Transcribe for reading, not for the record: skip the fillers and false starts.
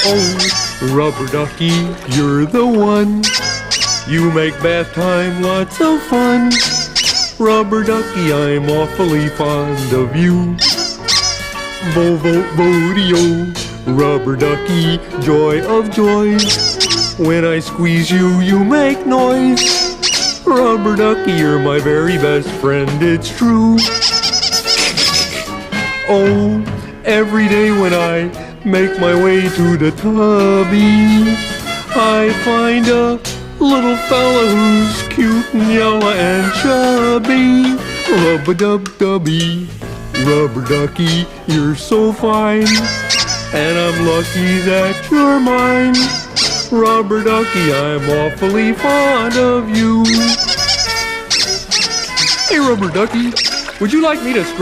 Oh, Rubber Ducky, you're the one. You make bath time lots of fun. Rubber Ducky, I'm awfully fond of you. Bo-bo-bo-dee-o, Rubber Ducky, joy of joys. When I squeeze you, you make noise. Rubber Ducky, you're my very best friend, it's true. Oh, every day when I make my way to the tubby, I find a little fella who's cute and yellow and chubby. Rub-a-dub-dubby, Rubber Ducky, you're so fine, and I'm lucky that you're mine. Rubber Ducky, I'm awfully fond of you. Hey, Rubber Ducky, would you like me to scrub